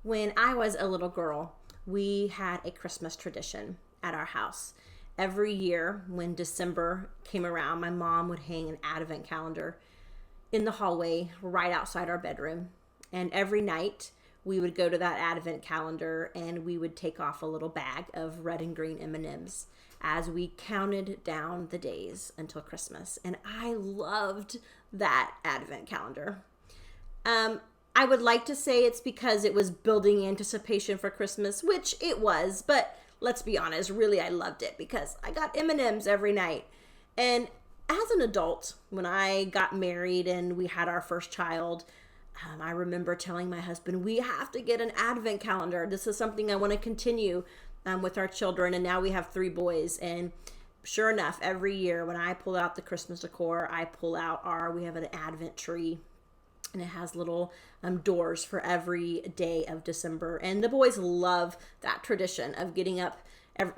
When I was a little girl, we had a Christmas tradition at our house. Every year, when December came around, my mom would hang an advent calendar in the hallway right outside our bedroom. And every night, we would go to that advent calendar and we would take off a little bag of red and green M&Ms as we counted down the days until Christmas. And I loved that advent calendar. I would like to say it's because it was building anticipation for Christmas, which it was, but let's be honest, really I loved it because I got M&Ms every night. And as an adult, when I got married and we had our first child, I remember telling my husband, we have to get an advent calendar. This is something I want to continue with our children. And now we have 3 boys. And sure enough, every year when I pull out the Christmas decor, I pull out we have an advent tree, and it has little doors for every day of December. And the boys love that tradition of getting up.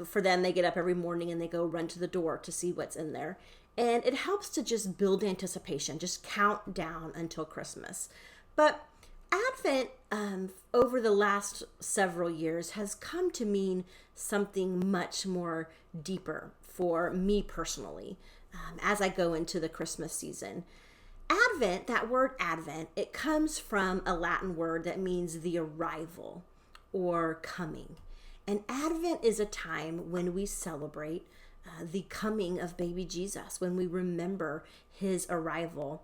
For them, they get up every morning and they go run to the door to see what's in there. And it helps to just build anticipation, just count down until Christmas. But Advent, over the last several years, has come to mean something much more deeper for me personally as I go into the Christmas season. Advent, that word Advent, it comes from a Latin word that means the arrival or coming. And Advent is a time when we celebrate the coming of baby Jesus, when we remember his arrival.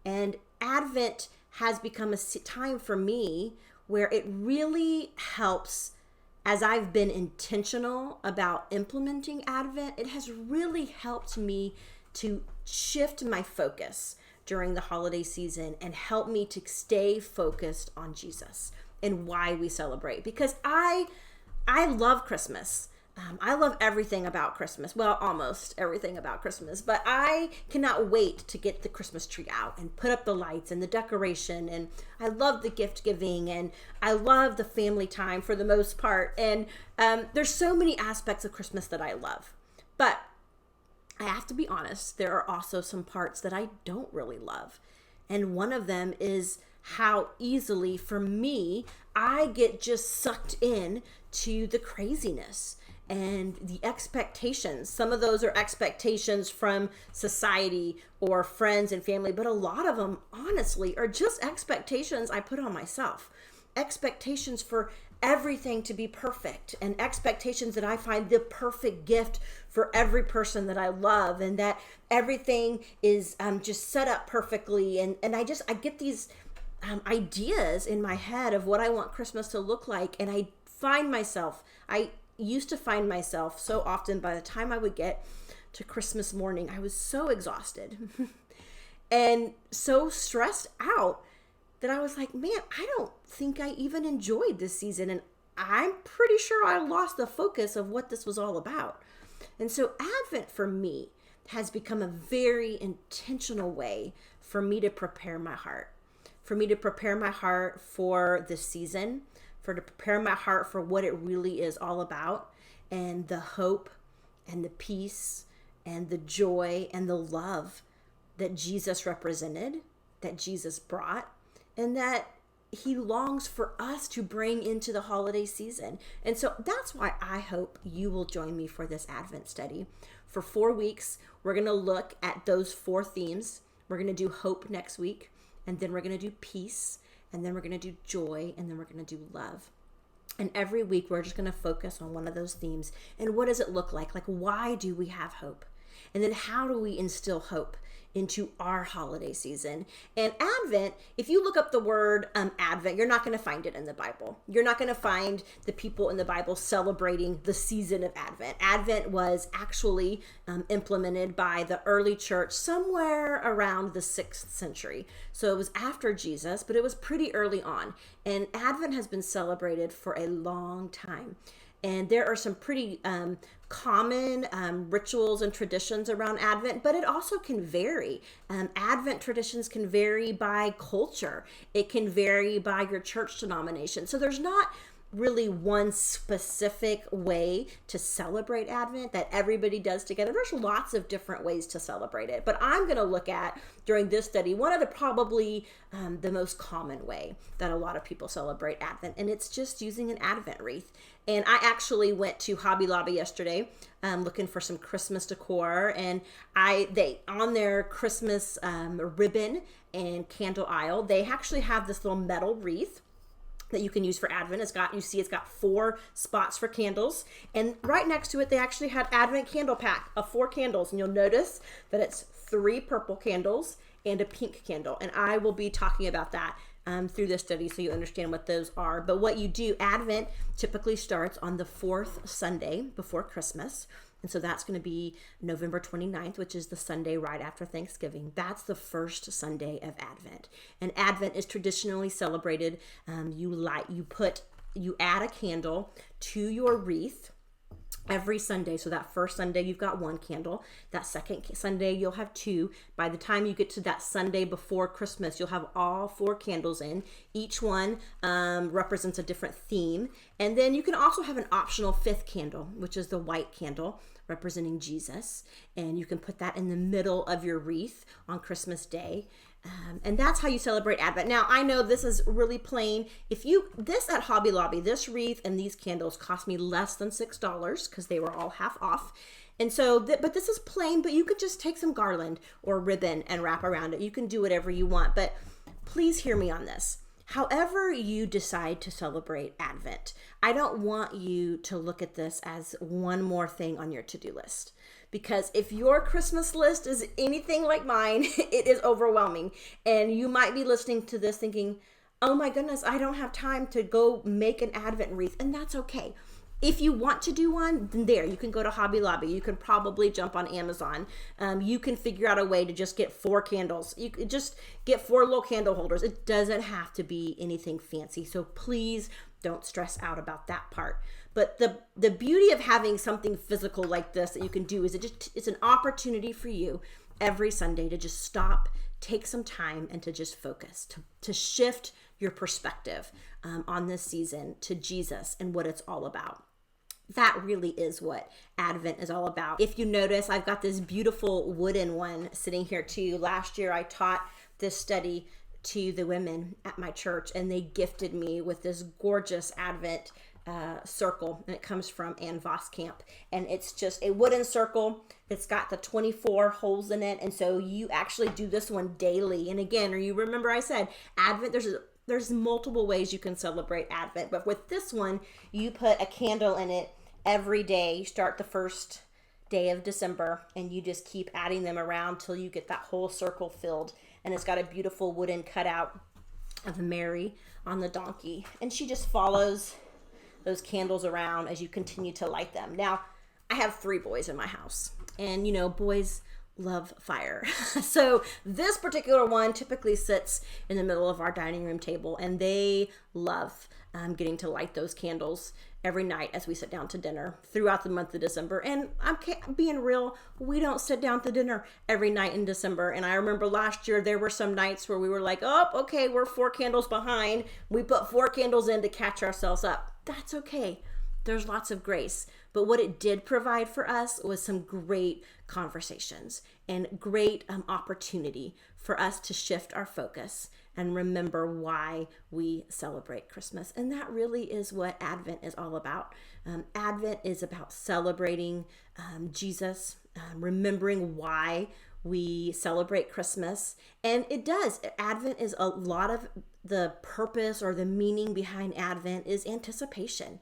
And Advent has become a time for me where it really helps, as I've been intentional about implementing Advent, it has really helped me to shift my focus during the holiday season and help me to stay focused on Jesus and why we celebrate. Because I love Christmas. I love everything about Christmas. Well, almost everything about Christmas. But I cannot wait to get the Christmas tree out and put up the lights and the decoration. And I love the gift giving. And I love the family time for the most part. And there's so many aspects of Christmas that I love. But I have to be honest, there are also some parts that I don't really love. And one of them is how easily, for me, I get just sucked in to the craziness and the expectations. Some of those are expectations from society or friends and family, but a lot of them, honestly, are just expectations I put on myself. Expectations for everything to be perfect, and expectations that I find the perfect gift for every person that I love, and that everything is just set up perfectly. And I get these ideas in my head of what I want Christmas to look like. And I used to find myself so often, by the time I would get to Christmas morning, I was so exhausted and so stressed out that I was like, man, I don't think I even enjoyed this season. And I'm pretty sure I lost the focus of what this was all about. And so Advent for me has become a very intentional way for me to prepare my heart, for this season, to prepare my heart for what it really is all about, and the hope and the peace and the joy and the love that Jesus represented, that Jesus brought, and that he longs for us to bring into the holiday season. And so that's why I hope you will join me for this Advent study. For 4 weeks, we're going to look at those 4 themes. We're going to do hope next week, and then we're going to do peace, and then we're going to do joy, and then we're going to do love. And every week, we're just going to focus on one of those themes. And what does it look like? Like, why do we have hope? And then how do we instill hope into our holiday season? And Advent, if you look up the word Advent, you're not going to find it in the Bible. You're not going to find the people in the Bible celebrating the season of Advent. Advent was actually implemented by the early church somewhere around the 6th century. So it was after Jesus, but it was pretty early on. And Advent has been celebrated for a long time. And there are some pretty common rituals and traditions around Advent, but it also can vary. Advent traditions can vary by culture. It can vary by your church denomination. So there's not really one specific way to celebrate Advent that everybody does together. There's lots of different ways to celebrate it, but I'm going to look at during this study one of the probably the most common way that a lot of people celebrate Advent, and it's just using an Advent wreath. And I actually went to Hobby Lobby yesterday looking for some Christmas decor, and they on their Christmas ribbon and candle aisle, they actually have this little metal wreath that you can use for Advent. It's got 4 spots for candles, and right next to it they actually had Advent candle pack of 4 candles, and you'll notice that it's 3 purple candles and a pink candle, and I will be talking about that through this study so you understand what those are. But what you do, Advent typically starts on the 4th Sunday before Christmas. And so that's going to be November 29th, which is the Sunday right after Thanksgiving. That's the first Sunday of Advent. And Advent is traditionally celebrated. You add a candle to your wreath every Sunday. So that first Sunday, you've got 1 candle. That second Sunday, you'll have 2. By the time you get to that Sunday before Christmas, you'll have all 4 candles in. Each one represents a different theme. And then you can also have an optional 5th candle, which is the white candle representing Jesus. And you can put that in the middle of your wreath on Christmas Day. And that's how you celebrate Advent. Now, I know this is really plain. This at Hobby Lobby, this wreath and these candles cost me less than $6 because they were all half off. And so, but this is plain, but you could just take some garland or ribbon and wrap around it. You can do whatever you want, but please hear me on this. However you decide to celebrate Advent, I don't want you to look at this as one more thing on your to-do list. Because if your Christmas list is anything like mine, it is overwhelming. And you might be listening to this thinking, oh my goodness, I don't have time to go make an Advent wreath. And that's okay. If you want to do one, then you can go to Hobby Lobby. You can probably jump on Amazon. You can figure out a way to just get 4 candles. You could just get 4 little candle holders. It doesn't have to be anything fancy. So please don't stress out about that part. But the beauty of having something physical like this that you can do is it's an opportunity for you every Sunday to just stop, take some time, and to just focus, to shift your perspective on this season to Jesus and what it's all about. That really is what Advent is all about. If you notice, I've got this beautiful wooden one sitting here too. Last year I taught this study to the women at my church, and they gifted me with this gorgeous Advent circle, and it comes from Ann Voskamp, and it's just a wooden circle. It's got the 24 holes in it, and so you actually do this one daily. And again, you remember I said Advent, there's multiple ways you can celebrate Advent, but with this one, you put a candle in it every day. You start the first day of December, and you just keep adding them around till you get that whole circle filled. And it's got a beautiful wooden cutout of Mary on the donkey, and she just follows those candles around as you continue to light them. Now, I have 3 boys in my house, and boys love fire. So this particular one typically sits in the middle of our dining room table, and they love getting to light those candles every night as we sit down to dinner throughout the month of December. And I'm being real, we don't sit down to dinner every night in December. And I remember last year there were some nights where we were like, oh, okay, we're 4 candles behind. We put 4 candles in to catch ourselves up. That's okay. There's lots of grace. But what it did provide for us was some great conversations and great opportunity for us to shift our focus and remember why we celebrate Christmas. And that really is what Advent is all about. Advent is about celebrating Jesus, remembering why we celebrate Christmas. And it does. Advent is a lot of the purpose or the meaning behind Advent is anticipation.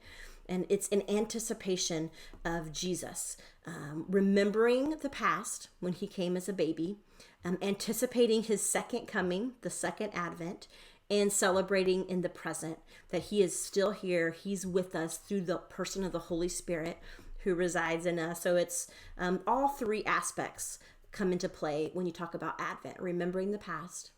And it's an anticipation of Jesus, remembering the past when he came as a baby, anticipating his second coming, the second Advent, and celebrating in the present that he is still here. He's with us through the person of the Holy Spirit who resides in us. So it's all 3 aspects come into play when you talk about Advent: remembering the past,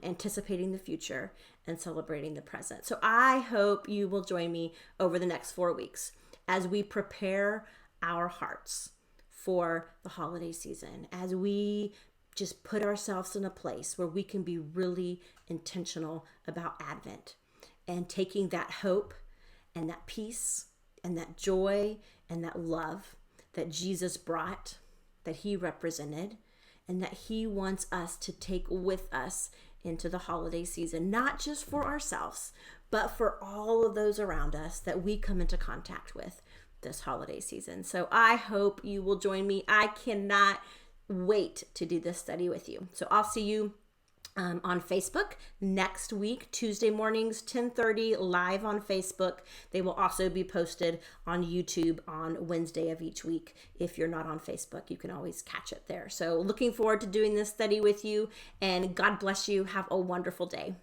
anticipating the future, and celebrating the present. So I hope you will join me over the next 4 weeks as we prepare our hearts for the holiday season, as we just put ourselves in a place where we can be really intentional about Advent and taking that hope and that peace and that joy and that love that Jesus brought, that he represented, and that he wants us to take with us into the holiday season, not just for ourselves, but for all of those around us that we come into contact with this holiday season. So I hope you will join me. I cannot wait to do this study with you. So I'll see you on Facebook next week, Tuesday mornings, 10:30, live on Facebook. They will also be posted on YouTube on Wednesday of each week. If you're not on Facebook, you can always catch it there. So looking forward to doing this study with you, and God bless you. Have a wonderful day.